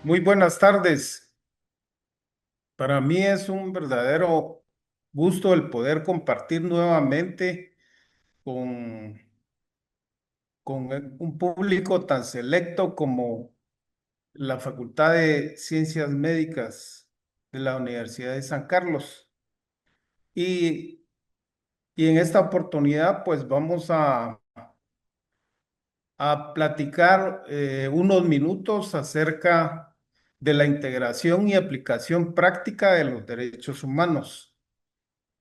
Muy buenas tardes. Para mí es un verdadero gusto el poder compartir nuevamente con, con un público tan selecto como la Facultad de Ciencias Médicas de la Universidad de San Carlos. Y, y en esta oportunidad, pues vamos a platicar unos minutos acerca de la integración y aplicación práctica de los derechos humanos.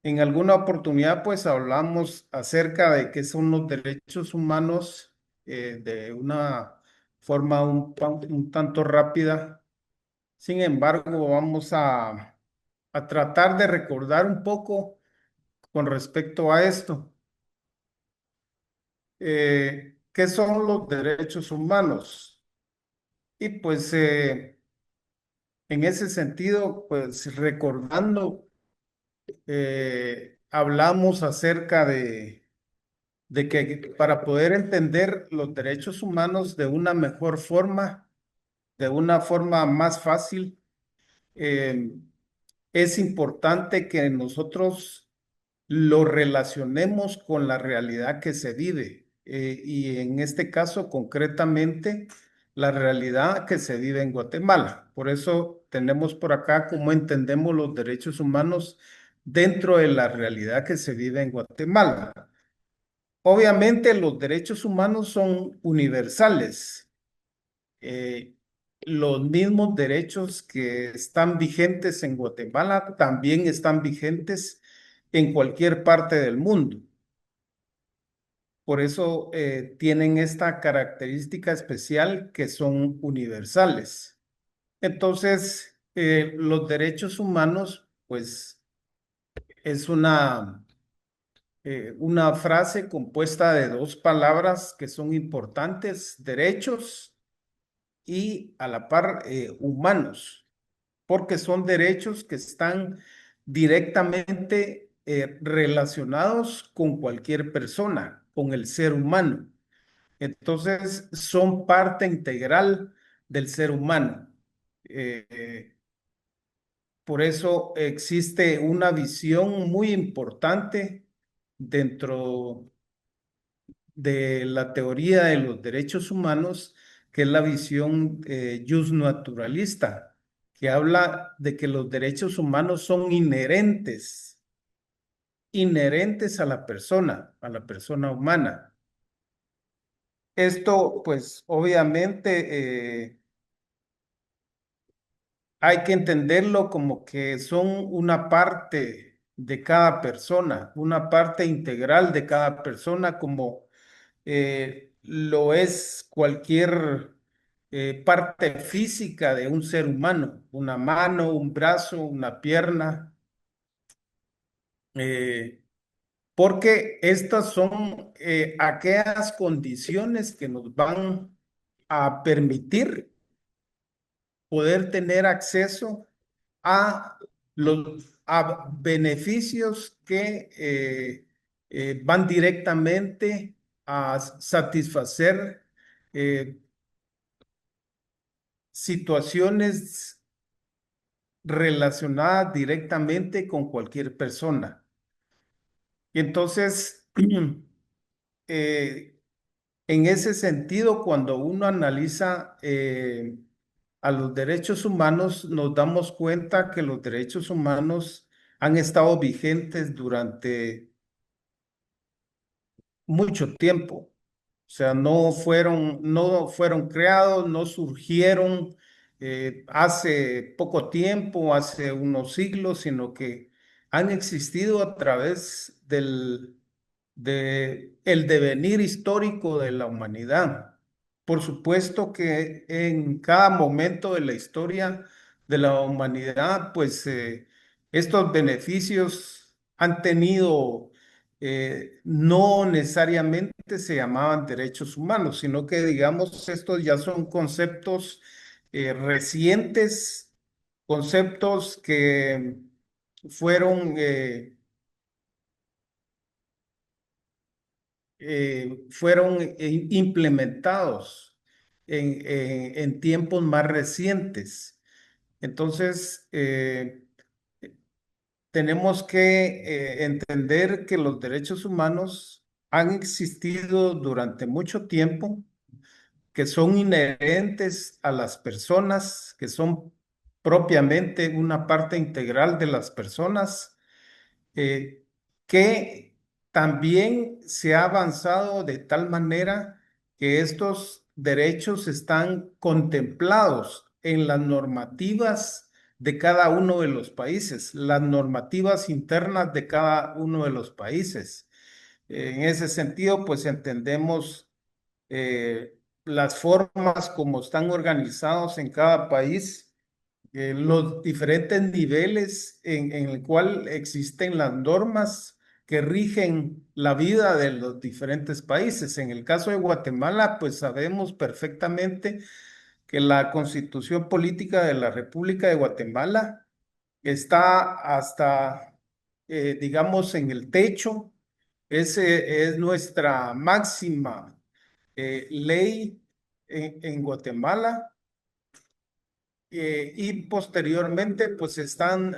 En alguna oportunidad, pues hablamos acerca de qué son los derechos humanos de una forma un tanto rápida. Sin embargo, vamos a tratar de recordar un poco con respecto a esto. ¿Qué son los derechos humanos? Y pues en ese sentido, pues recordando, hablamos acerca de que para poder entender los derechos humanos de una mejor forma, de una forma más fácil, eh, es importante que nosotros lo relacionemos con la realidad que se vive. Y en este caso, concretamente, la realidad que se vive en Guatemala. Por eso tenemos por acá cómo entendemos los derechos humanos dentro de la realidad que se vive en Guatemala. Obviamente los derechos humanos son universales. Eh, los mismos derechos que están vigentes en Guatemala también están vigentes en cualquier parte del mundo. Por eso tienen esta característica especial que son universales. Entonces, los derechos humanos, pues, es una frase compuesta de dos palabras que son importantes: derechos y a la par humanos, porque son derechos que están directamente relacionados con cualquier persona, con el ser humano. Entonces, son parte integral del ser humano. Por eso existe una visión muy importante dentro de la teoría de los derechos humanos, que es la visión justnaturalista, que habla de que los derechos humanos son inherentes a la persona humana. Esto, pues, obviamente, hay que entenderlo como que son una parte de cada persona, una parte integral de cada persona, como lo es cualquier parte física de un ser humano: una mano, un brazo, una pierna, eh, porque estas son aquellas condiciones que nos van a permitir poder tener acceso a a beneficios que van directamente a satisfacer eh, situaciones relacionadas directamente con cualquier persona. Y entonces, eh, en ese sentido, cuando uno analiza a los derechos humanos, nos damos cuenta que los derechos humanos han estado vigentes durante mucho tiempo. O sea, no fueron creados, no surgieron hace poco tiempo, hace unos siglos, sino que han existido a través de el devenir histórico de la humanidad. Por supuesto que en cada momento de la historia de la humanidad, pues estos beneficios han tenido, no necesariamente se llamaban derechos humanos, sino que, digamos, estos ya son conceptos recientes, conceptos que fueron, fueron implementados en tiempos más recientes. Entonces, tenemos que entender que los derechos humanos han existido durante mucho tiempo, que son inherentes a las personas, que son propiamente una parte integral de las personas, eh, que también se ha avanzado de tal manera que estos derechos están contemplados en las normativas de cada uno de los países, las normativas internas de cada uno de los países. En ese sentido, pues entendemos las formas como están organizados en cada país, los diferentes niveles en el cual existen las normas que rigen la vida de los diferentes países. En el caso de Guatemala, pues sabemos perfectamente que la Constitución Política de la República de Guatemala está hasta, digamos, en el techo. Ese es nuestra máxima ley en Guatemala. Y posteriormente, pues están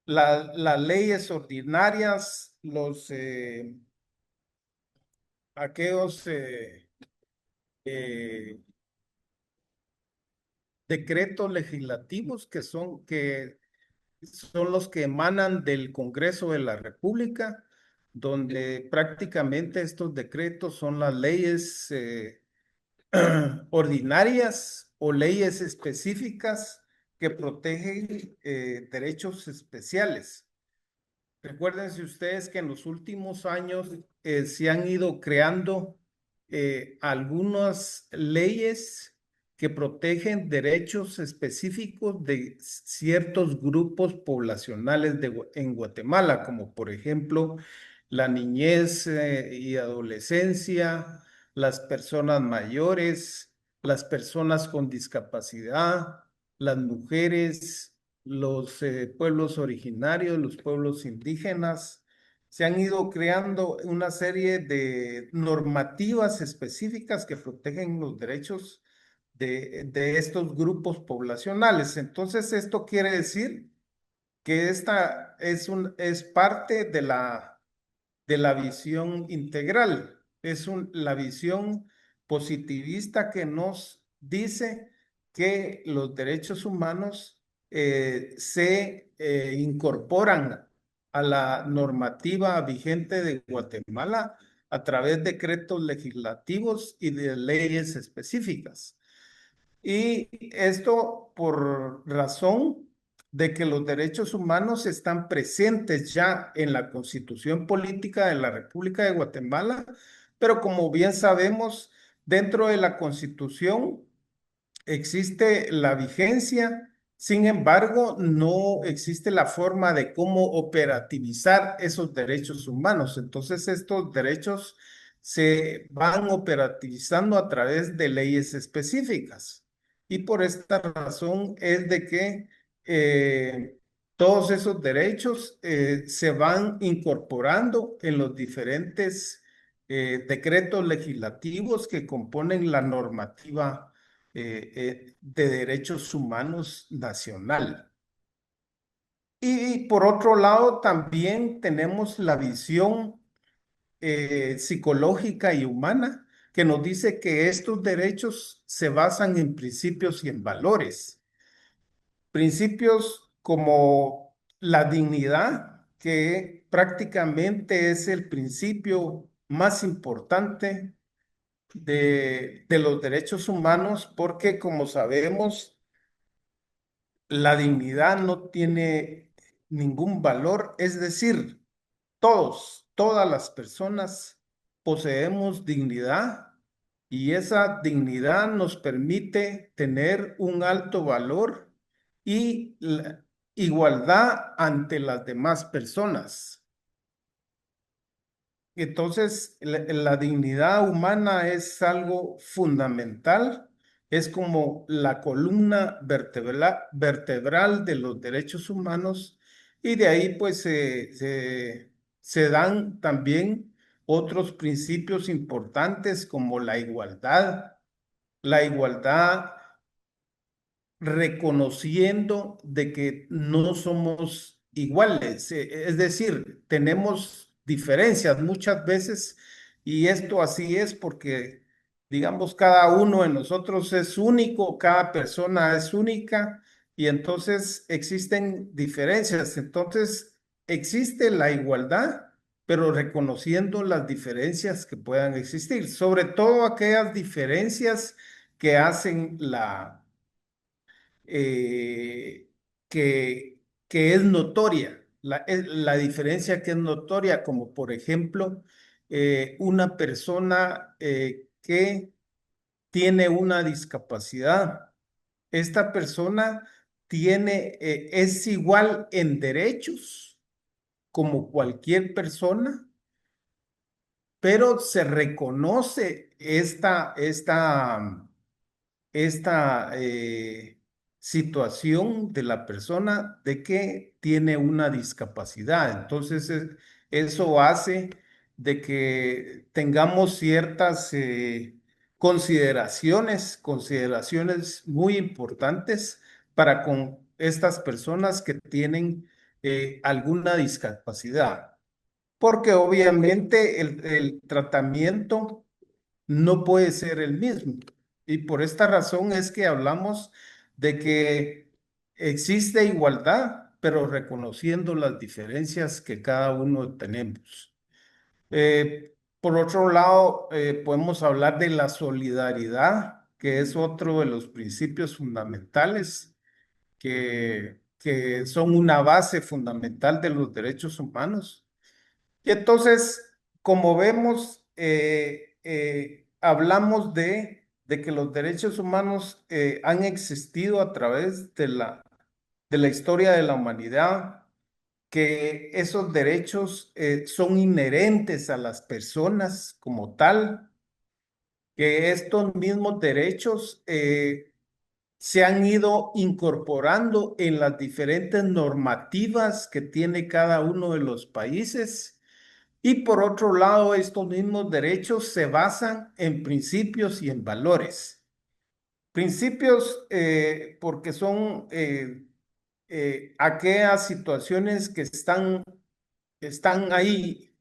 las leyes ordinarias, aquellos eh, decretos legislativos que son los que emanan del Congreso de la República, donde prácticamente estos decretos son las leyes ordinarias o leyes específicas que protegen derechos especiales. Recuérdense ustedes que en los últimos años se han ido creando algunas leyes que protegen derechos específicos de ciertos grupos poblacionales en Guatemala, como por ejemplo la niñez y adolescencia, las personas mayores, las personas con discapacidad, las mujeres, los pueblos originarios, los pueblos indígenas. Se han ido creando una serie de normativas específicas que protegen los derechos de estos grupos poblacionales. Entonces, esto quiere decir que esta es parte de la visión integral. Es la visión positivista que nos dice que los derechos humanos se incorporan a la normativa vigente de Guatemala a través de decretos legislativos y de leyes específicas. Y esto por razón de que los derechos humanos están presentes ya en la Constitución Política de la República de Guatemala, pero como bien sabemos, dentro de la Constitución existe la vigencia, sin embargo, no existe la forma de cómo operativizar esos derechos humanos. Entonces, estos derechos se van operativizando a través de leyes específicas. Y por esta razón es de que todos esos derechos se van incorporando en los diferentes decretos legislativos que componen la normativa de derechos humanos nacional. Y por otro lado, también tenemos la visión psicológica y humana que nos dice que estos derechos se basan en principios y en valores. Principios como la dignidad, que prácticamente es el principio más importante de los derechos humanos, porque como sabemos, la dignidad no tiene ningún valor, es decir, todas las personas poseemos dignidad y esa dignidad nos permite tener un alto valor y la igualdad ante las demás personas. Entonces, la dignidad humana es algo fundamental, es como la columna vertebral de los derechos humanos y de ahí pues se dan también otros principios importantes como la igualdad reconociendo de que no somos iguales, es decir, tenemos diferencias muchas veces y esto así es porque, digamos, cada uno de nosotros es único, cada persona es única y entonces existen diferencias, entonces existe la igualdad, pero reconociendo las diferencias que puedan existir, sobre todo aquellas diferencias que hacen eh, que es notoria, la diferencia que es notoria, como por ejemplo, una persona que tiene una discapacidad. Esta persona es igual en derechos como cualquier persona, pero se reconoce esta situación de la persona de que tiene una discapacidad. Entonces, eso hace de que tengamos ciertas consideraciones muy importantes para con estas personas que tienen alguna discapacidad, porque obviamente el tratamiento no puede ser el mismo. Y por esta razón es que hablamos de que existe igualdad, pero reconociendo las diferencias que cada uno tenemos. Por otro lado, podemos hablar de la solidaridad, que es otro de los principios fundamentales que son una base fundamental de los derechos humanos. Y entonces, como vemos, hablamos de que los derechos humanos han existido a través de la historia de la humanidad, que esos derechos son inherentes a las personas como tal, que estos mismos derechos se han ido incorporando en las diferentes normativas que tiene cada uno de los países. Y por otro lado, estos mismos derechos se basan en principios y en valores. Principios porque son aquellas situaciones que están ahí,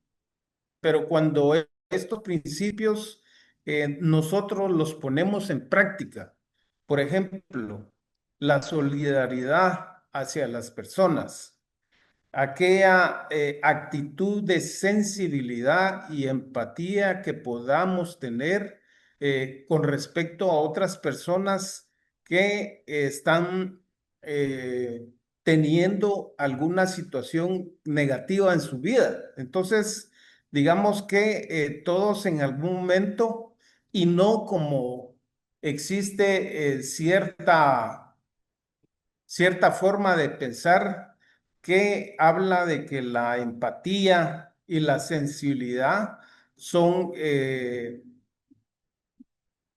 pero cuando estos principios nosotros los ponemos en práctica, por ejemplo, la solidaridad hacia las personas, aquella actitud de sensibilidad y empatía que podamos tener con respecto a otras personas que están teniendo alguna situación negativa en su vida. Entonces, digamos que todos en algún momento, y no como existe cierta forma de pensar que habla de que la empatía y la sensibilidad son,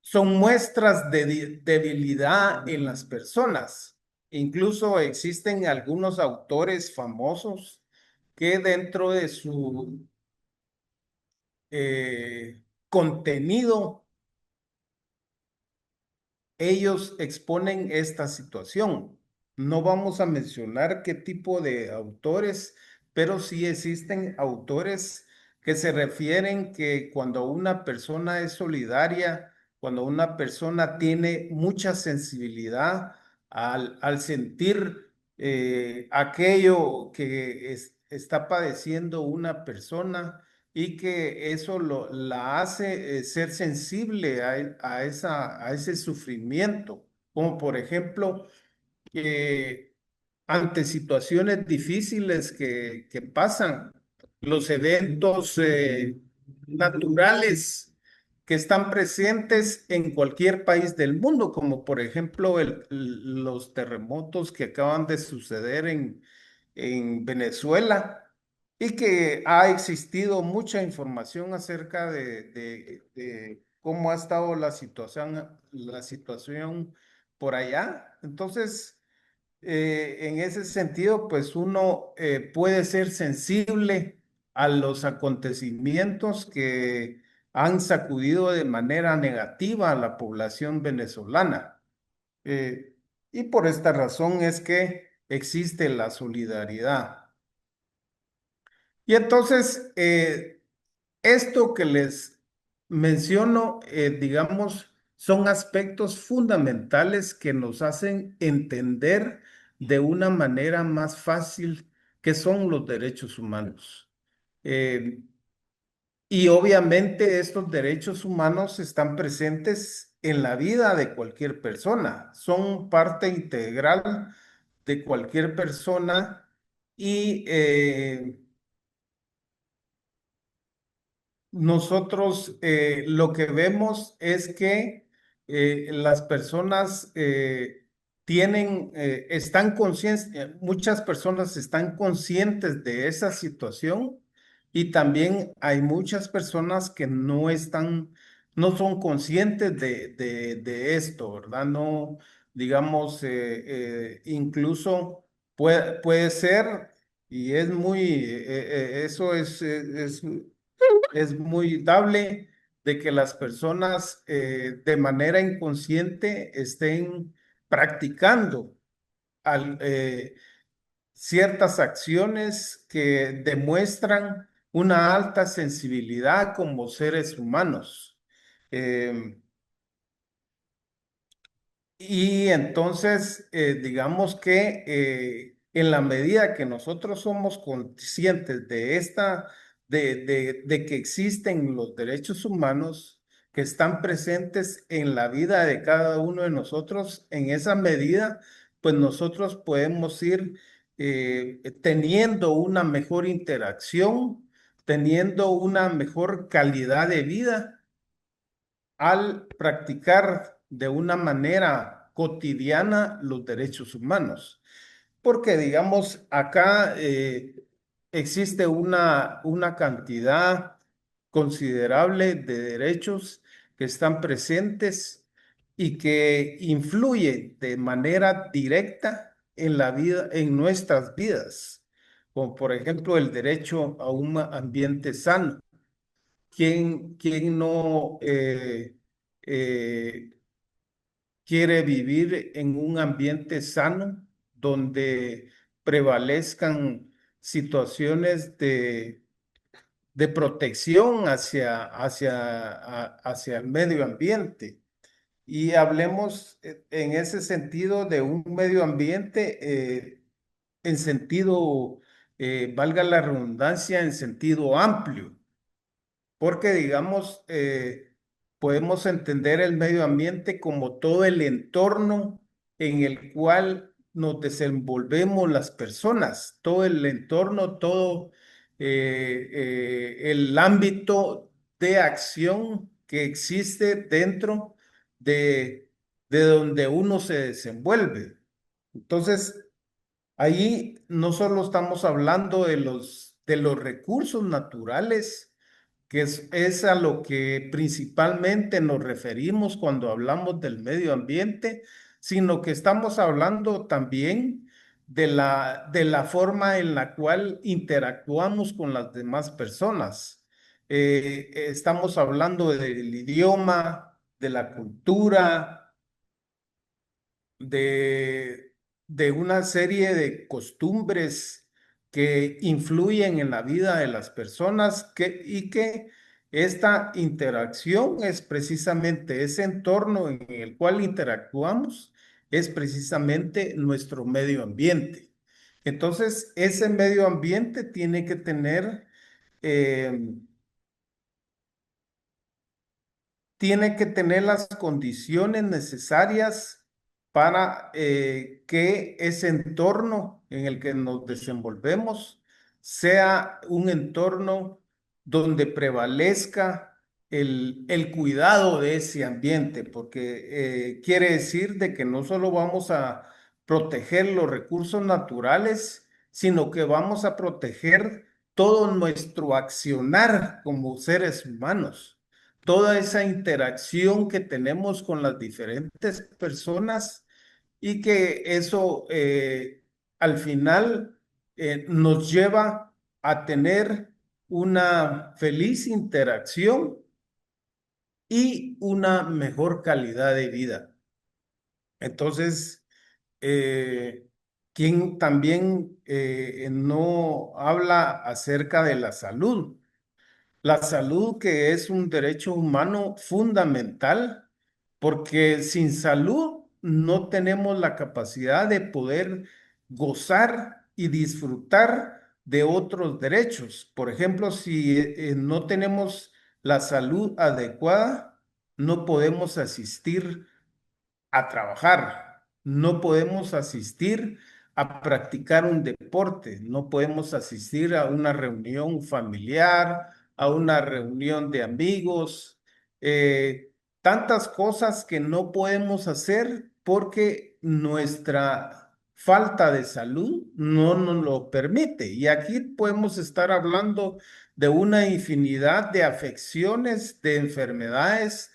son muestras de debilidad en las personas. Incluso existen algunos autores famosos que dentro de su contenido ellos exponen esta situación. No vamos a mencionar qué tipo de autores, pero sí existen autores que se refieren que cuando una persona es solidaria, cuando una persona tiene mucha sensibilidad al sentir aquello que está padeciendo una persona, y que eso la hace ser sensible a ese sufrimiento, como por ejemplo, que ante situaciones difíciles que pasan, los eventos naturales que están presentes en cualquier país del mundo, como por ejemplo los terremotos que acaban de suceder en Venezuela y que ha existido mucha información acerca de cómo ha estado la situación por allá. Entonces, en ese sentido, pues uno puede ser sensible a los acontecimientos que han sacudido de manera negativa a la población venezolana. Eh, y por esta razón es que existe la solidaridad. Y entonces, esto que les menciono, digamos, son aspectos fundamentales que nos hacen entender de una manera más fácil qué son los derechos humanos. Eh, y obviamente estos derechos humanos están presentes en la vida de cualquier persona, son parte integral de cualquier persona y nosotros lo que vemos es que las personas están conscientes, muchas personas están conscientes de esa situación y también hay muchas personas que no son conscientes de esto, ¿verdad? No, digamos, incluso puede ser y es eso es muy dable de que las personas de manera inconsciente estén practicando al- eh, ciertas acciones que demuestran una alta sensibilidad como seres humanos. Em, y entonces, digamos que en la medida que nosotros somos conscientes de que existen los derechos humanos que están presentes en la vida de cada uno de nosotros, en esa medida, pues nosotros podemos ir teniendo una mejor interacción, teniendo una mejor calidad de vida al practicar de una manera cotidiana los derechos humanos. Porque, digamos, acá existe una cantidad considerable de derechos que están presentes y que influyen de manera directa en la vida, en nuestras vidas, como por ejemplo el derecho a un ambiente sano. ¿Quién no eh, quiere vivir en un ambiente sano donde prevalezcan situaciones de protección hacia el medio ambiente? Y hablemos en ese sentido de un medio ambiente en sentido, valga la redundancia, en sentido amplio porque, digamos, podemos entender el medio ambiente como todo el entorno en el cual nos desenvolvemos las personas, todo el entorno, todo el ámbito de acción que existe dentro de, de donde uno se desenvuelve. Entonces, ahí no solo estamos hablando de los recursos naturales, que es a lo que principalmente nos referimos cuando hablamos del medio ambiente, sino que estamos hablando también de la forma en la cual interactuamos con las demás personas. Estamos hablando del idioma, de la cultura, de, de una serie de costumbres que influyen en la vida de las personas y que esta interacción es precisamente ese entorno en el cual interactuamos, es precisamente nuestro medio ambiente. Entonces, ese medio ambiente eh, tiene que tener las condiciones necesarias para que ese entorno en el que nos desenvolvemos sea un entorno donde prevalezca el cuidado de ese ambiente, porque quiere decir de que no solo vamos a proteger los recursos naturales, sino que vamos a proteger todo nuestro accionar como seres humanos, toda esa interacción que tenemos con las diferentes personas y que eso al final nos lleva a tener una feliz interacción y una mejor calidad de vida. Entonces, quien también no habla acerca de la salud. La salud que es un derecho humano fundamental, porque sin salud no tenemos la capacidad de poder gozar y disfrutar de otros derechos. Por ejemplo, si no tenemos la salud adecuada, no podemos asistir a trabajar, no podemos asistir a practicar un deporte, no podemos asistir a una reunión familiar, a una reunión de amigos, tantas cosas que no podemos hacer porque nuestra falta de salud no nos lo permite. Y aquí podemos estar hablando de una infinidad de afecciones, de enfermedades,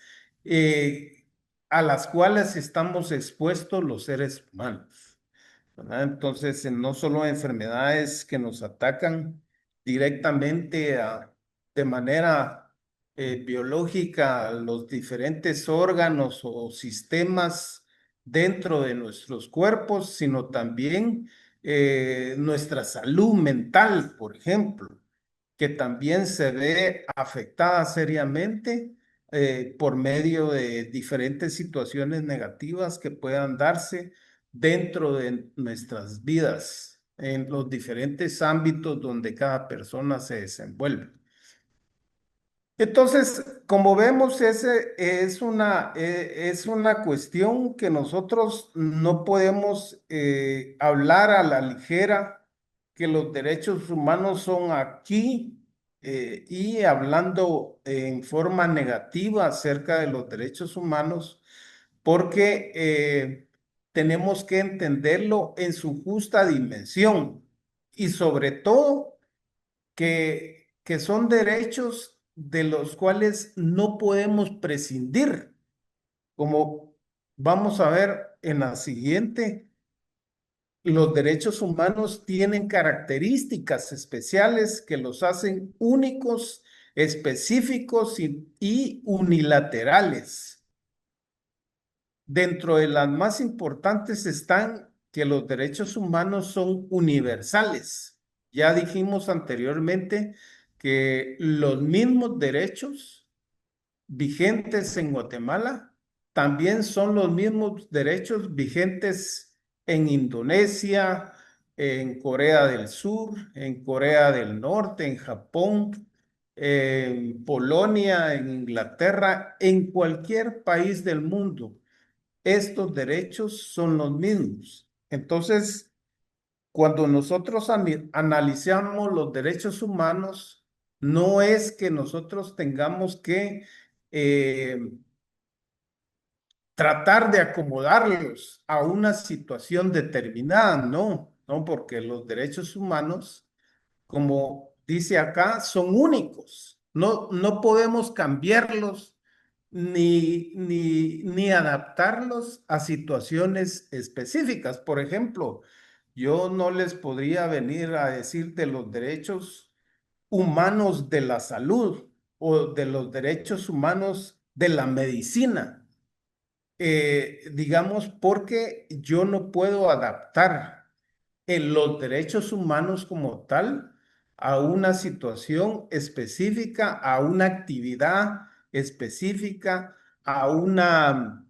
a las cuales estamos expuestos los seres humanos, ¿verdad? Entonces, no solo enfermedades que nos atacan directamente de manera biológica a los diferentes órganos o sistemas dentro de nuestros cuerpos, sino también nuestra salud mental, por ejemplo, que también se ve afectada seriamente por medio de diferentes situaciones negativas que puedan darse dentro de nuestras vidas, en los diferentes ámbitos donde cada persona se desenvuelve. Entonces, como vemos, es una cuestión que nosotros no podemos hablar a la ligera, que los derechos humanos son aquí, y hablando en forma negativa acerca de los derechos humanos, porque tenemos que entenderlo en su justa dimensión y sobre todo que son derechos de los cuales no podemos prescindir, como vamos a ver en la siguiente. Los derechos humanos tienen características especiales que los hacen únicos, específicos y unilaterales. Dentro de las más importantes están que los derechos humanos son universales. Ya dijimos anteriormente que los mismos derechos vigentes en Guatemala también son los mismos derechos vigentes en Indonesia, en Corea del Sur, en Corea del Norte, en Japón, en Polonia, en Inglaterra, en cualquier país del mundo. Estos derechos son los mismos. Entonces, cuando nosotros analizamos los derechos humanos, no es que nosotros tengamos que eh, tratar de acomodarlos a una situación determinada, no, porque los derechos humanos, como dice acá, son únicos. No podemos cambiarlos ni adaptarlos a situaciones específicas. Por ejemplo, yo no les podría venir a decir de los derechos humanos de la salud o de los derechos humanos de la medicina, digamos, porque yo no puedo adaptar en los derechos humanos como tal a una situación específica, a una actividad específica, a una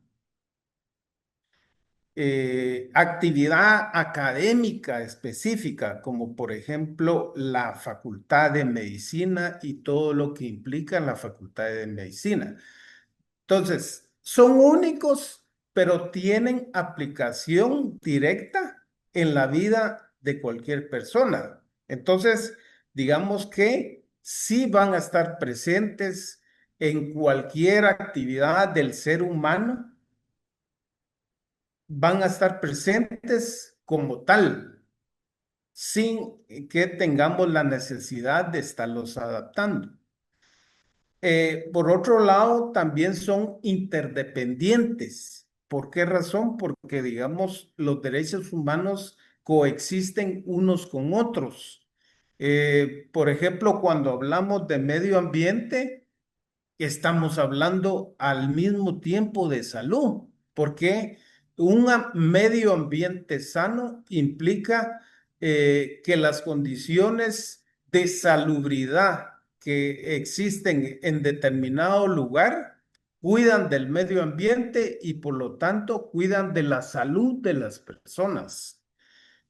actividad académica específica, como por ejemplo la Facultad de Medicina y todo lo que implica la Facultad de Medicina. Entonces, son únicos, pero tienen aplicación directa en la vida de cualquier persona. Entonces, digamos que sí van a estar presentes en cualquier actividad del ser humano, van a estar presentes como tal, sin que tengamos la necesidad de estarlos adaptando. Por otro lado, también son interdependientes. ¿Por qué razón? Porque, digamos, los derechos humanos coexisten unos con otros. Por ejemplo, cuando hablamos de medio ambiente, estamos hablando al mismo tiempo de salud, porque un medio ambiente sano implica que las condiciones de salubridad que existen en determinado lugar cuidan del medio ambiente y por lo tanto cuidan de la salud de las personas.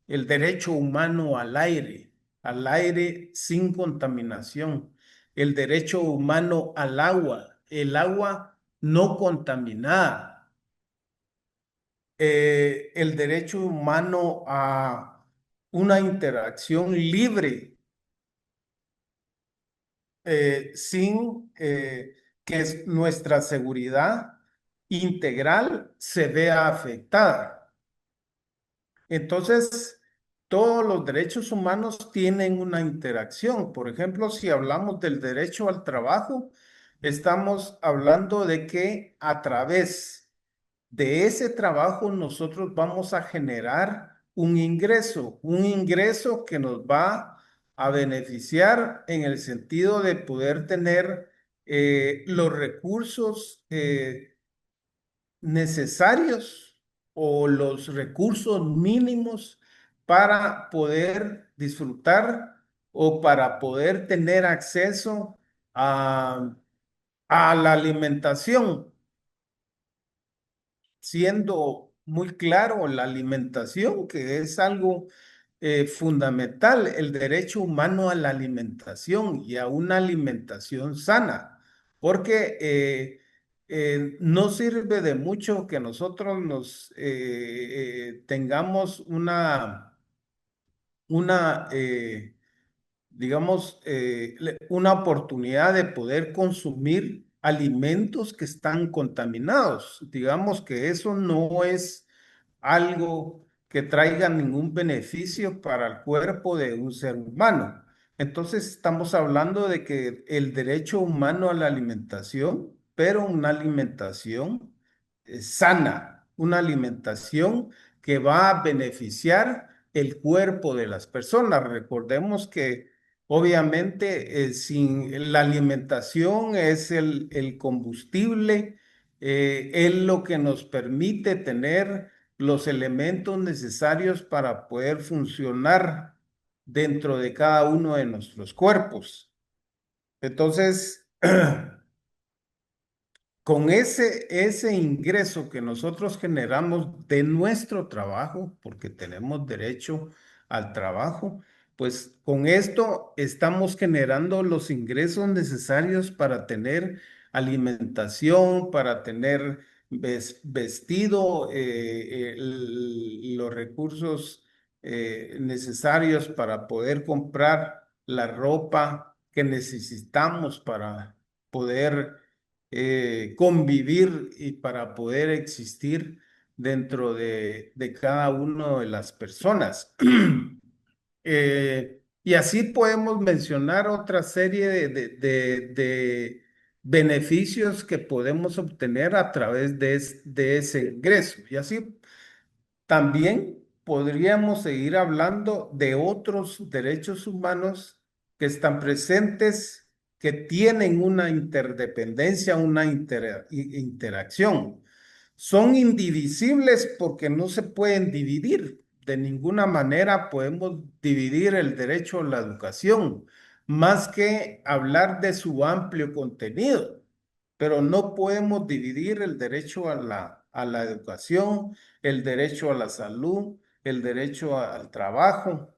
El derecho humano al aire sin contaminación, el derecho humano al agua, el agua no contaminada, el derecho humano a una interacción libre, sin que nuestra seguridad integral se vea afectada. Entonces, todos los derechos humanos tienen una interacción. Por ejemplo, si hablamos del derecho al trabajo, estamos hablando de que a través de ese trabajo nosotros vamos a generar un ingreso que nos va a beneficiar en el sentido de poder tener los recursos necesarios o los recursos mínimos para poder disfrutar o para poder tener acceso a, a la alimentación, siendo muy claro la alimentación, que es algo fundamental, el derecho humano a la alimentación y a una alimentación sana, porque no sirve de mucho que nosotros tengamos una digamos, una oportunidad de poder consumir alimentos que están contaminados. Digamos que eso no es algo que traiga ningún beneficio para el cuerpo de un ser humano. Entonces estamos hablando de que el derecho humano a la alimentación, pero una alimentación sana, una alimentación que va a beneficiar el cuerpo de las personas. Recordemos que obviamente sin la alimentación es el combustible, es lo que nos permite tener los elementos necesarios para poder funcionar dentro de cada uno de nuestros cuerpos. Entonces, con ese ingreso que nosotros generamos de nuestro trabajo, porque tenemos derecho al trabajo, pues con esto estamos generando los ingresos necesarios para tener alimentación, para tener vestido, los recursos necesarios para poder comprar la ropa que necesitamos para poder convivir y para poder existir dentro de cada una de las personas. Y así podemos mencionar otra serie de beneficios que podemos obtener a través de ese ingreso. Y así también podríamos seguir hablando de otros derechos humanos que están presentes, que tienen una interdependencia, una interacción. Son indivisibles porque no se pueden dividir. De ninguna manera podemos dividir el derecho a la educación, más que hablar de su amplio contenido, pero no podemos dividir el derecho a la educación, el derecho a la salud, el derecho al trabajo.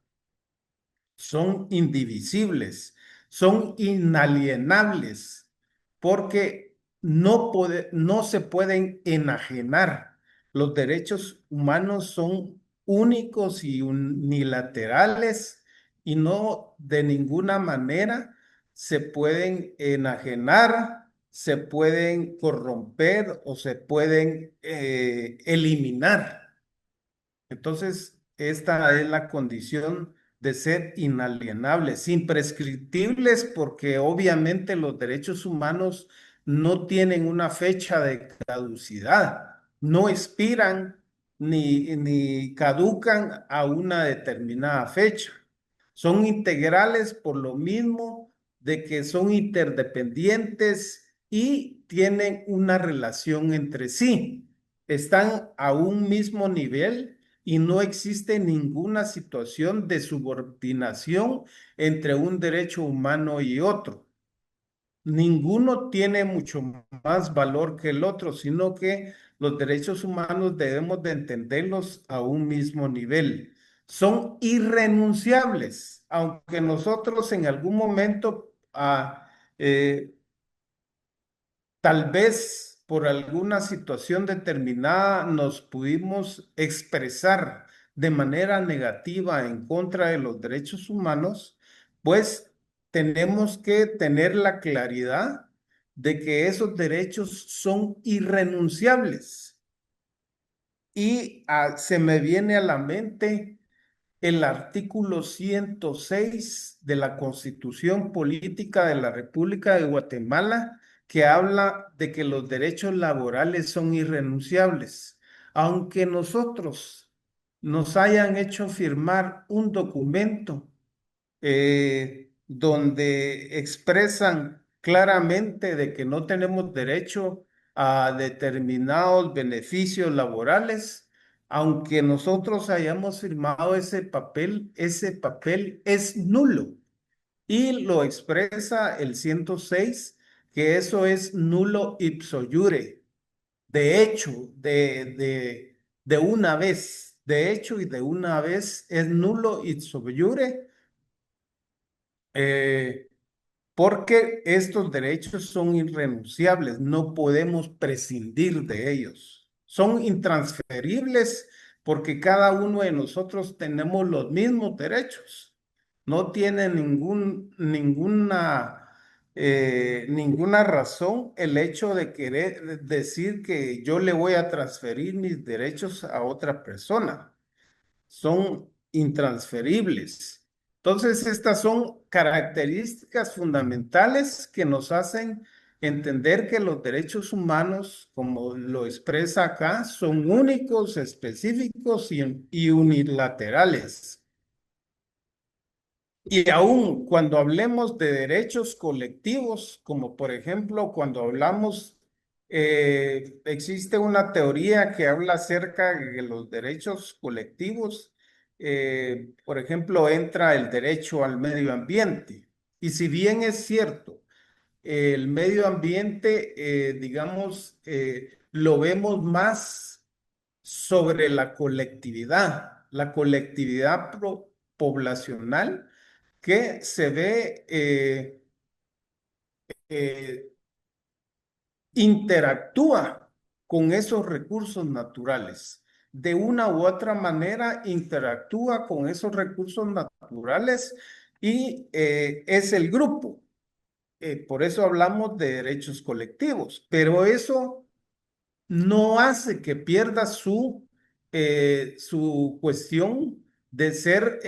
Son indivisibles, son inalienables, porque no se pueden enajenar. Los derechos humanos son únicos y unilaterales y no de ninguna manera se pueden enajenar, se pueden corromper o se pueden eliminar. Entonces, esta es la condición de ser inalienables, imprescriptibles, porque obviamente los derechos humanos no tienen una fecha de caducidad, no expiran ni caducan a una determinada fecha. Son integrales por lo mismo de que son interdependientes y tienen una relación entre sí. Están a un mismo nivel y no existe ninguna situación de subordinación entre un derecho humano y otro. Ninguno tiene mucho más valor que el otro, sino que los derechos humanos debemos de entenderlos a un mismo nivel. Son irrenunciables, aunque nosotros en algún momento eh, tal vez por alguna situación determinada nos pudimos expresar de manera negativa en contra de los derechos humanos, pues tenemos que tener la claridad de que esos derechos son irrenunciables. Y se me viene a la mente el artículo 106 de la Constitución Política de la República de Guatemala, que habla de que los derechos laborales son irrenunciables. Aunque nosotros nos hayan hecho firmar un documento donde expresan claramente de que no tenemos derecho a determinados beneficios laborales, aunque nosotros hayamos firmado ese papel es nulo y lo expresa el 106, que eso es nulo ipso iure, de hecho, de una vez, de hecho y de una vez es nulo ipso iure. eh, Porque estos derechos son irrenunciables, no podemos prescindir de ellos. Son intransferibles porque cada uno de nosotros tenemos los mismos derechos. No tiene ninguna razón el hecho de querer decir que yo le voy a transferir mis derechos a otra persona, son intransferibles. Entonces, estas son características fundamentales que nos hacen entender que los derechos humanos, como lo expresa acá, son únicos, específicos y unilaterales. Y aún cuando hablemos de derechos colectivos, como por ejemplo cuando hablamos, existe una teoría que habla acerca de los derechos colectivos. Por ejemplo, entra el derecho al medio ambiente. Y si bien es cierto, el medio ambiente, digamos, lo vemos más sobre la colectividad poblacional que se ve, eh, interactúa con esos recursos naturales. De una u otra manera interactúa con esos recursos naturales y es el grupo. Por eso hablamos de derechos colectivos, pero eso no hace que pierda su cuestión de ser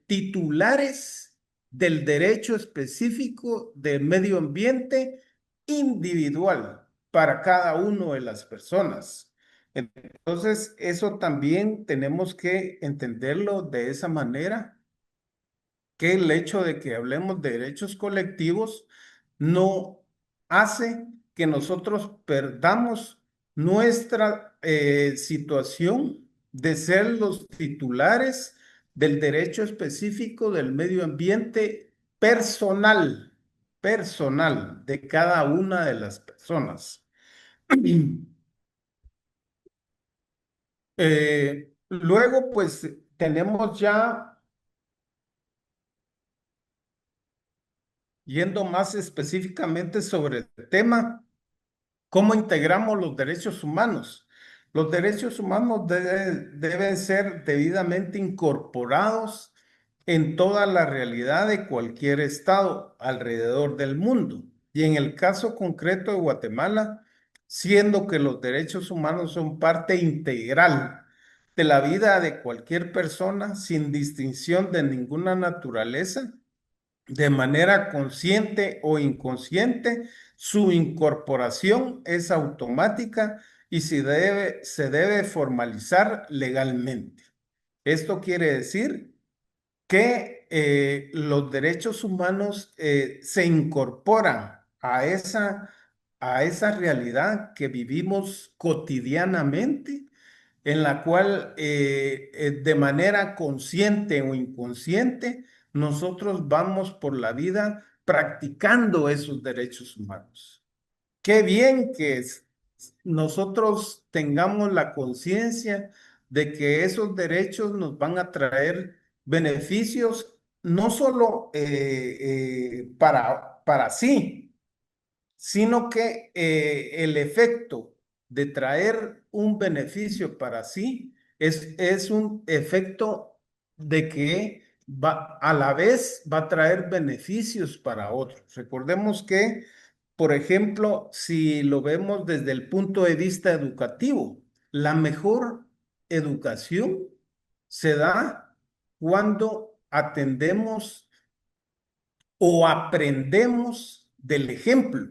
titulares del derecho específico del medio ambiente individual para cada uno de las personas. Entonces, eso también tenemos que entenderlo de esa manera, que el hecho de que hablemos de derechos colectivos no hace que nosotros perdamos nuestra situación de ser los titulares del derecho específico del medio ambiente personal de cada una de las personas. Luego, pues tenemos ya, yendo más específicamente sobre el tema, ¿cómo integramos los derechos humanos? Los derechos humanos deben ser debidamente incorporados en toda la realidad de cualquier estado alrededor del mundo. Y en el caso concreto de Guatemala, siendo que los derechos humanos son parte integral de la vida de cualquier persona sin distinción de ninguna naturaleza, de manera consciente o inconsciente, su incorporación es automática y se debe formalizar legalmente. Esto quiere decir que los derechos humanos se incorporan a esa realidad que vivimos cotidianamente, en la cual de manera consciente o inconsciente nosotros vamos por la vida practicando esos derechos humanos. Qué bien que nosotros tengamos la conciencia de que esos derechos nos van a traer beneficios no solo para sí, sino que el efecto de traer un beneficio para sí es un efecto de que va, a la vez va a traer beneficios para otros. Recordemos que, por ejemplo, si lo vemos desde el punto de vista educativo, la mejor educación se da cuando atendemos o aprendemos del ejemplo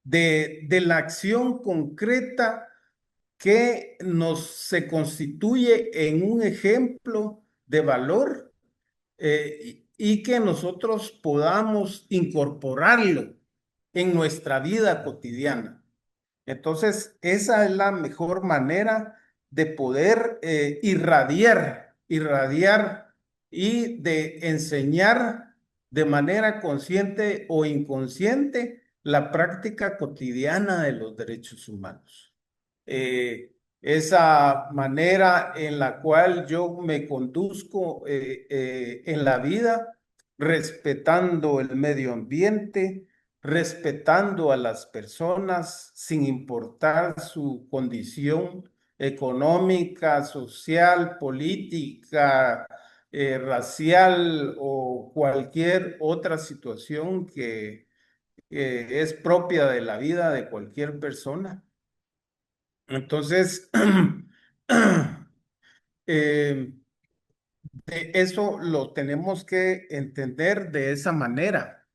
de la acción concreta que se constituye en un ejemplo de valor y que nosotros podamos incorporarlo en nuestra vida cotidiana. Entonces, esa es la mejor manera de poder irradiar y de enseñar de manera consciente o inconsciente la práctica cotidiana de los derechos humanos. Esa manera en la cual yo me conduzco en la vida, respetando el medio ambiente, respetando a las personas sin importar su condición económica, social, política, racial o cualquier otra situación que es propia de la vida de cualquier persona. Entonces, eh, eso lo tenemos que entender de esa manera.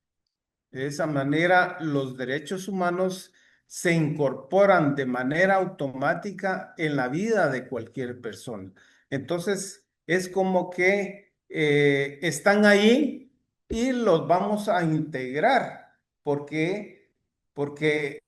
De esa manera, los derechos humanos se incorporan de manera automática en la vida de cualquier persona. Entonces, es como que están ahí y los vamos a integrar, porque, porque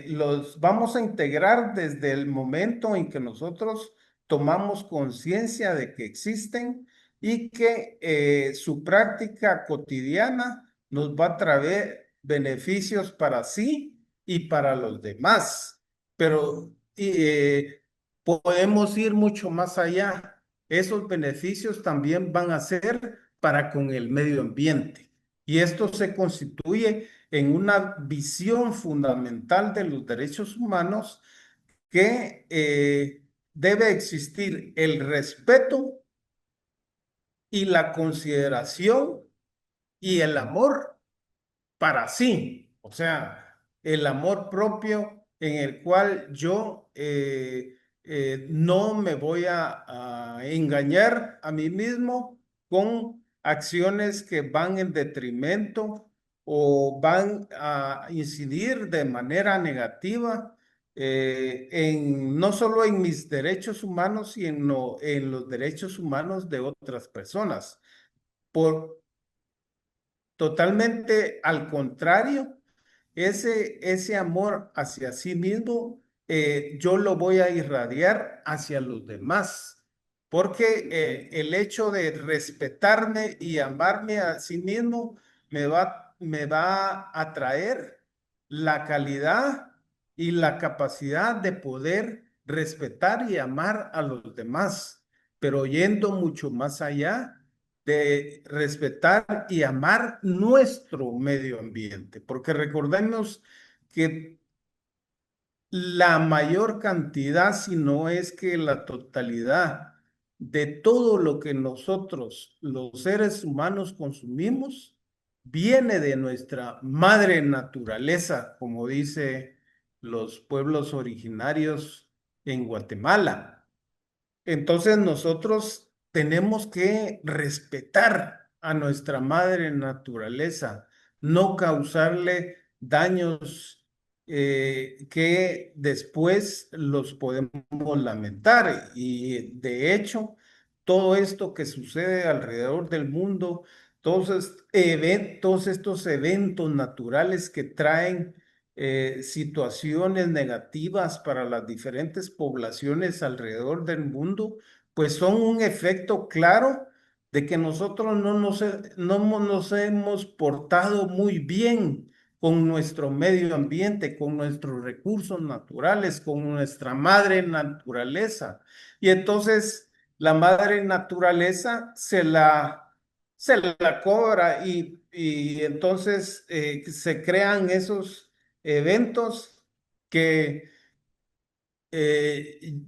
los vamos a integrar desde el momento en que nosotros tomamos conciencia de que existen y que su práctica cotidiana nos va a traer beneficios para sí y para los demás. Pero podemos ir mucho más allá. Esos beneficios también van a ser para con el medio ambiente. Y esto se constituye en una visión fundamental de los derechos humanos que debe existir el respeto y la consideración y el amor para sí, o sea, el amor propio en el cual yo no me voy a engañar a mí mismo con acciones que van en detrimento o van a incidir de manera negativa no solo en mis derechos humanos, sino en los derechos humanos de otras personas. Por, Totalmente al contrario, ese amor hacia sí mismo, yo lo voy a irradiar hacia los demás, porque el hecho de respetarme y amarme a sí mismo me va a traer la calidad y la capacidad de poder respetar y amar a los demás, pero yendo mucho más allá de respetar y amar nuestro medio ambiente, porque recordemos que la mayor cantidad, si no es que la totalidad de todo lo que nosotros, los seres humanos, consumimos, viene de nuestra madre naturaleza, como dice los pueblos originarios en Guatemala. Entonces nosotros tenemos que respetar a nuestra madre naturaleza, no causarle daños que después los podemos lamentar. Y de hecho, todo esto que sucede alrededor del mundo, todos estos eventos naturales que traen situaciones negativas para las diferentes poblaciones alrededor del mundo, pues son un efecto claro de que nosotros no nos hemos portado muy bien con nuestro medio ambiente, con nuestros recursos naturales, con nuestra madre naturaleza. Y entonces la madre naturaleza se la cobra y entonces se crean esos eventos que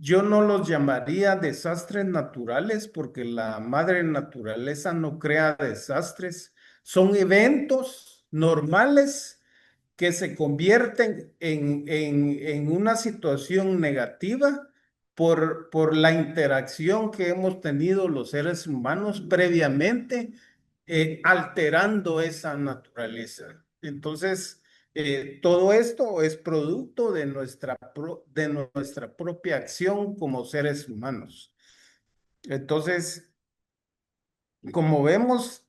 yo no los llamaría desastres naturales porque la madre naturaleza no crea desastres. Son eventos normales que se convierten en una situación negativa por la interacción que hemos tenido los seres humanos previamente, alterando esa naturaleza. Entonces, todo esto es producto de de nuestra propia acción como seres humanos. Entonces, como vemos,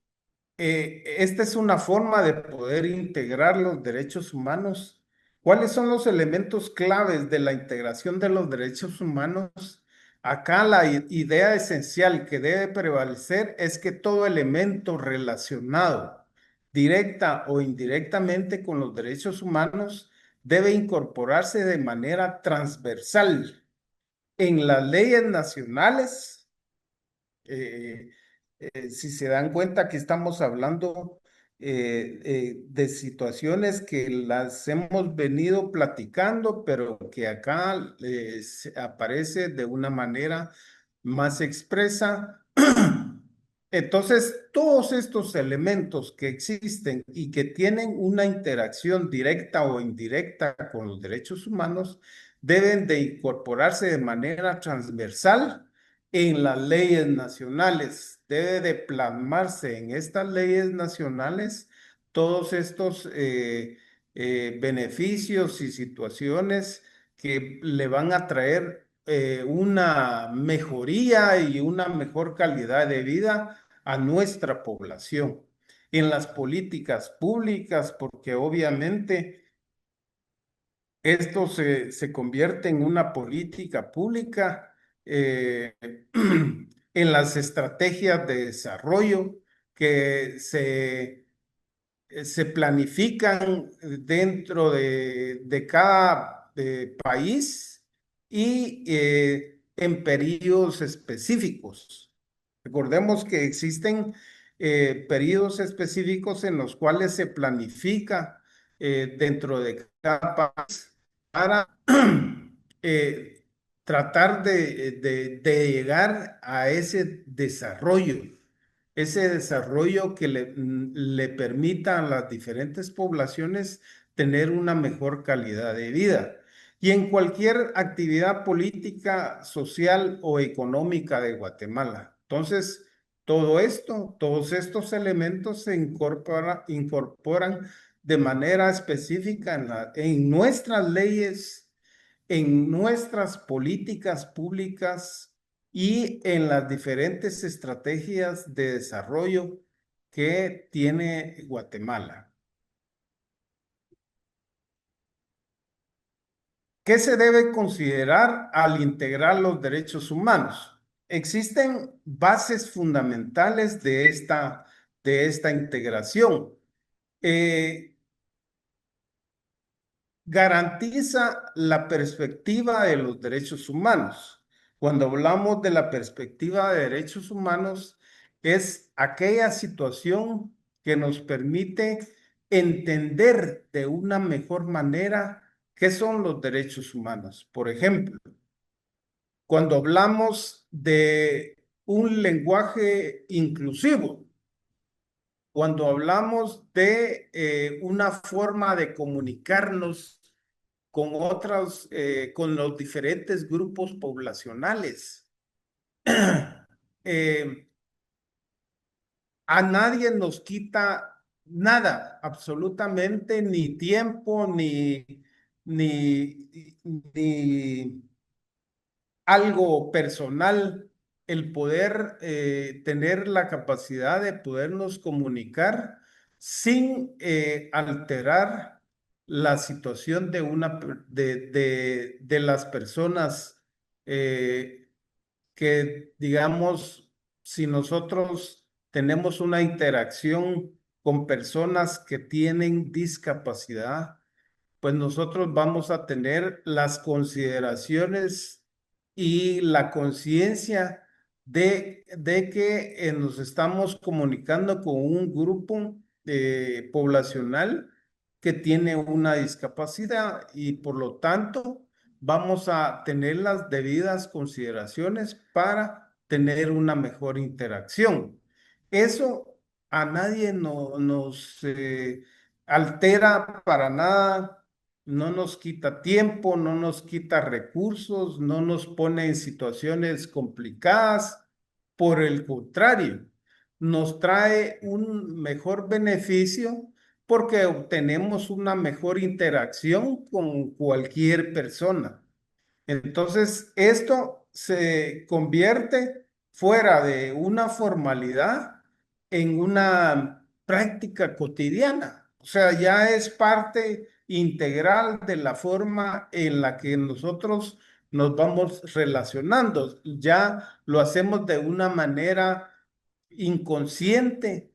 esta es una forma de poder integrar los derechos humanos. ¿Cuáles son los elementos claves de la integración de los derechos humanos? Acá la idea esencial que debe prevalecer es que todo elemento relacionado directa o indirectamente con los derechos humanos debe incorporarse de manera transversal en las leyes nacionales. eh, si se dan cuenta que estamos hablando de situaciones que las hemos venido platicando, pero que acá aparece de una manera más expresa. Entonces, todos estos elementos que existen y que tienen una interacción directa o indirecta con los derechos humanos deben de incorporarse de manera transversal en las leyes nacionales. Debe de plasmarse en estas leyes nacionales todos estos beneficios y situaciones que le van a traer una mejoría y una mejor calidad de vida a nuestra población. En las políticas públicas, porque obviamente esto se convierte en una política pública, en las estrategias de desarrollo que se planifican dentro de cada país y en periodos específicos. Recordemos que existen periodos específicos en los cuales se planifica dentro de cada país para eh, tratar de llegar a ese desarrollo que le permita a las diferentes poblaciones tener una mejor calidad de vida. Y en cualquier actividad política, social o económica de Guatemala. Entonces, todos estos elementos se incorporan de manera específica en nuestras leyes, en nuestras políticas públicas y en las diferentes estrategias de desarrollo que tiene Guatemala. ¿Qué se debe considerar al integrar los derechos humanos? Existen bases fundamentales de esta integración. Eh, Garantiza la perspectiva de los derechos humanos. Cuando hablamos de la perspectiva de derechos humanos, es aquella situación que nos permite entender de una mejor manera qué son los derechos humanos. Por ejemplo, cuando hablamos de un lenguaje inclusivo, cuando hablamos de una forma de comunicarnos con con los diferentes grupos poblacionales. Eh, a nadie nos quita nada, absolutamente, ni tiempo, ni algo personal. el poder tener la capacidad de podernos comunicar sin alterar la situación de de las personas que, digamos, si nosotros tenemos una interacción con personas que tienen discapacidad, pues nosotros vamos a tener las consideraciones y la conciencia de que nos estamos comunicando con un grupo poblacional que tiene una discapacidad y por lo tanto vamos a tener las debidas consideraciones para tener una mejor interacción. Eso a nadie nos altera para nada, no nos quita tiempo, no nos quita recursos, no nos pone en situaciones complicadas. Por el contrario, nos trae un mejor beneficio porque obtenemos una mejor interacción con cualquier persona. Entonces, esto se convierte fuera de una formalidad en una práctica cotidiana. O sea, ya es parte integral de la forma en la que nosotros nos vamos relacionando. Ya lo hacemos de una manera inconsciente,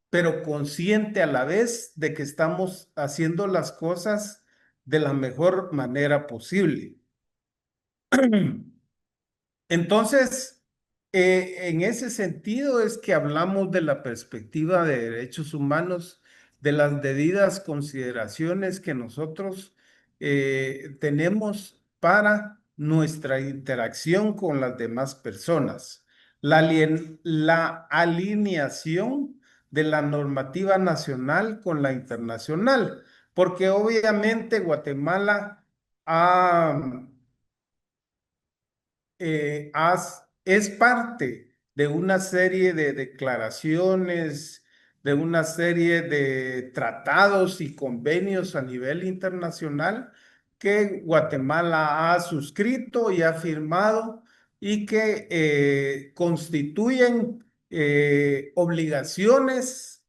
pero consciente a la vez de que estamos haciendo las cosas de la mejor manera posible. Entonces, en ese sentido es que hablamos de la perspectiva de derechos humanos, de las debidas consideraciones que nosotros tenemos para nuestra interacción con las demás personas. La alineación de la normativa nacional con la internacional, porque obviamente Guatemala ha es parte de una serie de declaraciones, de una serie de tratados y convenios a nivel internacional que Guatemala ha suscrito y ha firmado y que constituyen obligaciones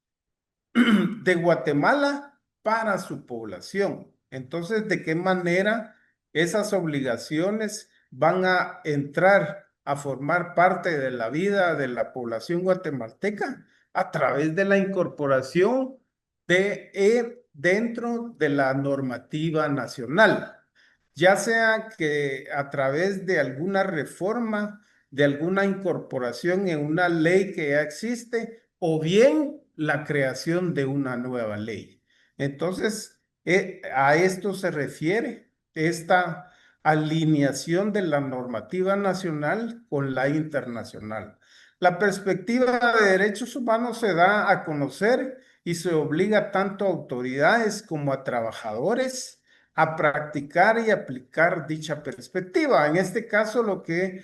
de Guatemala para su población. Entonces, ¿de qué manera esas obligaciones van a entrar a formar parte de la vida de la población guatemalteca? A través de la incorporación dentro de la normativa nacional, ya sea que a través de alguna reforma, de alguna incorporación en una ley que ya existe, o bien la creación de una nueva ley. Entonces, a esto se refiere esta alineación de la normativa nacional con la internacional. La perspectiva de derechos humanos se da a conocer y se obliga tanto a autoridades como a trabajadores a practicar y aplicar dicha perspectiva. En este caso, lo que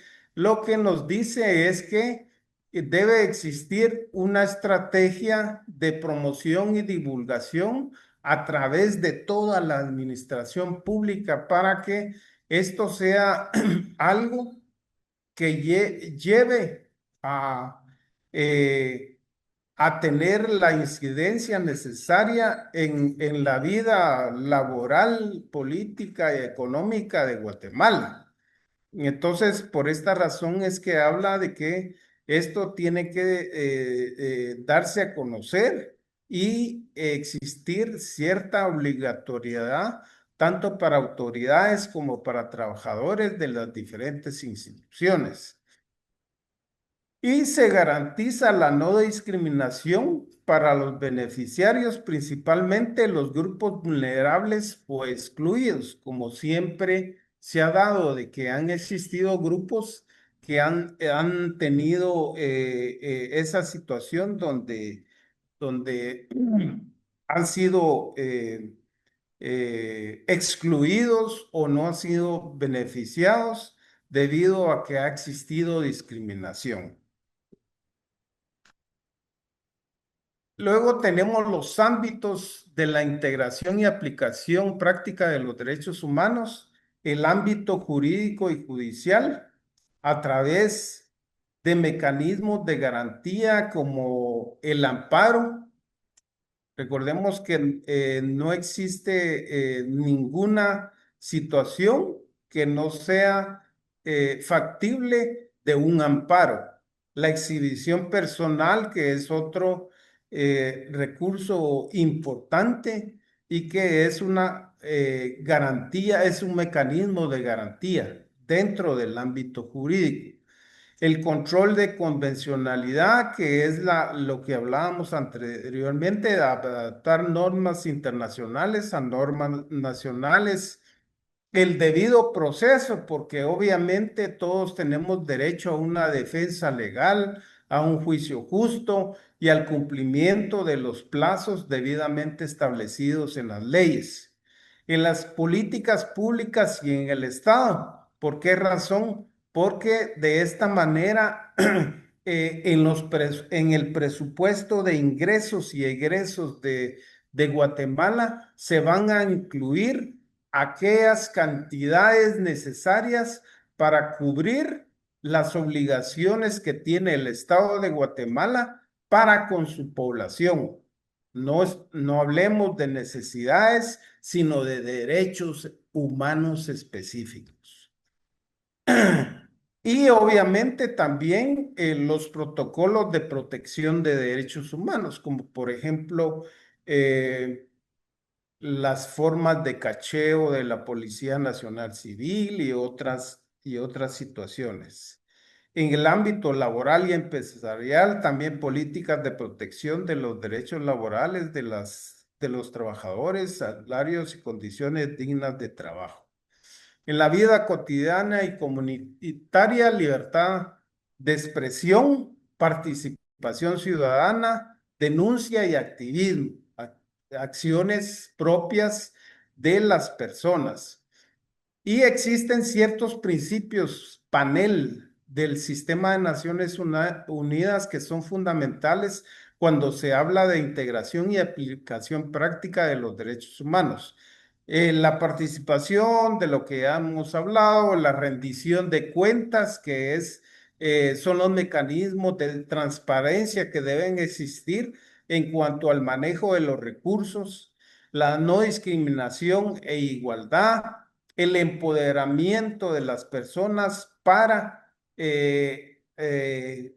nos dice es que debe existir una estrategia de promoción y divulgación a través de toda la administración pública para que esto sea algo que lleve a, eh, a tener la incidencia necesaria en la vida laboral, política y económica de Guatemala. Entonces, por esta razón es que habla de que esto tiene que darse a conocer y existir cierta obligatoriedad tanto para autoridades como para trabajadores de las diferentes instituciones. Y se garantiza la no discriminación para los beneficiarios, principalmente los grupos vulnerables o excluidos, como siempre se ha dado de que han existido grupos que han tenido esa situación donde han sido excluidos o no han sido beneficiados debido a que ha existido discriminación. Luego tenemos los ámbitos de la integración y aplicación práctica de los derechos humanos, el ámbito jurídico y judicial, a través de mecanismos de garantía como el amparo. Recordemos que no existe ninguna situación que no sea factible de un amparo. La exhibición personal, que es otro recurso importante y que es una garantía, es un mecanismo de garantía dentro del ámbito jurídico. El control de convencionalidad, que es lo que hablábamos anteriormente, de adaptar normas internacionales a normas nacionales. El debido proceso, porque obviamente todos tenemos derecho a una defensa legal, a un juicio justo y al cumplimiento de los plazos debidamente establecidos en las leyes, en las políticas públicas y en el Estado. ¿Por qué razón? Porque de esta manera en el presupuesto de ingresos y egresos de Guatemala se van a incluir aquellas cantidades necesarias para cubrir las obligaciones que tiene el Estado de Guatemala para con su población. No hablemos de necesidades, sino de derechos humanos específicos. Y obviamente también los protocolos de protección de derechos humanos, como por ejemplo las formas de cacheo de la Policía Nacional Civil y otras situaciones. En el ámbito laboral y empresarial, también políticas de protección de los derechos laborales de los trabajadores, salarios y condiciones dignas de trabajo. En la vida cotidiana y comunitaria, libertad de expresión, participación ciudadana, denuncia y activismo, acciones propias de las personas. Y existen ciertos principios panel del sistema de Naciones Unidas que son fundamentales cuando se habla de integración y aplicación práctica de los derechos humanos. La participación de lo que hemos hablado, la rendición de cuentas, son los mecanismos de transparencia que deben existir en cuanto al manejo de los recursos, la no discriminación e igualdad, el empoderamiento de las personas para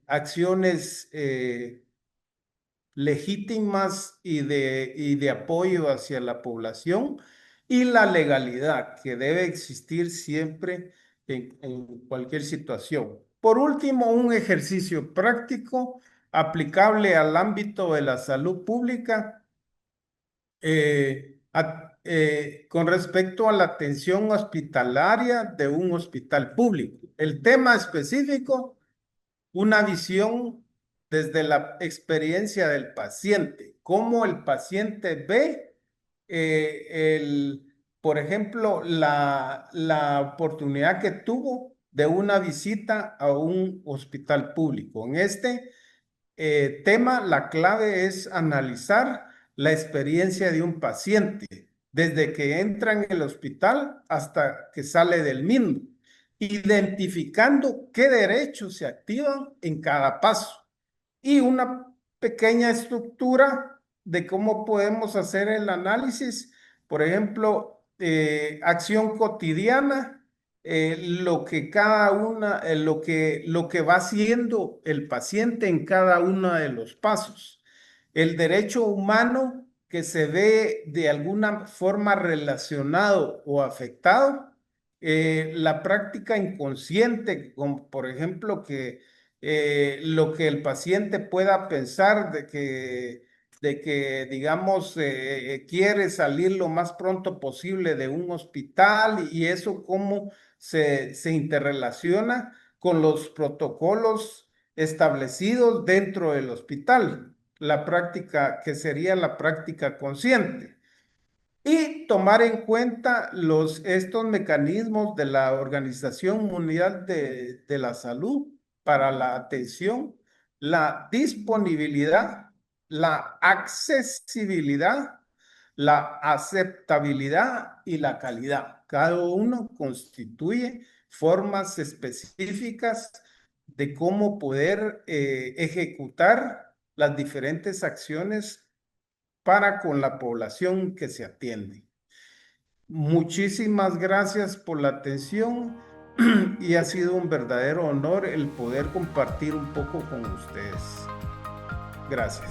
acciones legítimas y de apoyo hacia la población y la legalidad que debe existir siempre en cualquier situación. Por último, un ejercicio práctico aplicable al ámbito de la salud pública con respecto a la atención hospitalaria de un hospital público. El tema específico, una visión desde la experiencia del paciente, cómo el paciente ve, por ejemplo, la oportunidad que tuvo de una visita a un hospital público. En este tema, la clave es analizar la experiencia de un paciente, desde que entra en el hospital hasta que sale del mismo, identificando qué derechos se activan en cada paso y una pequeña estructura de cómo podemos hacer el análisis, por ejemplo, acción cotidiana, lo que cada una, lo que va haciendo el paciente en cada uno de los pasos. El derecho humano que se ve de alguna forma relacionado o afectado, la práctica inconsciente, como por ejemplo lo que el paciente pueda pensar digamos, quiere salir lo más pronto posible de un hospital y eso cómo se interrelaciona con los protocolos establecidos dentro del hospital, la práctica que sería la práctica consciente. Y tomar en cuenta estos mecanismos de la Organización Mundial de la Salud para la atención, la disponibilidad, la accesibilidad, la aceptabilidad y la calidad. Cada uno constituye formas específicas de cómo poder ejecutar las diferentes acciones para con la población que se atiende. Muchísimas gracias por la atención y ha sido un verdadero honor el poder compartir un poco con ustedes. Gracias.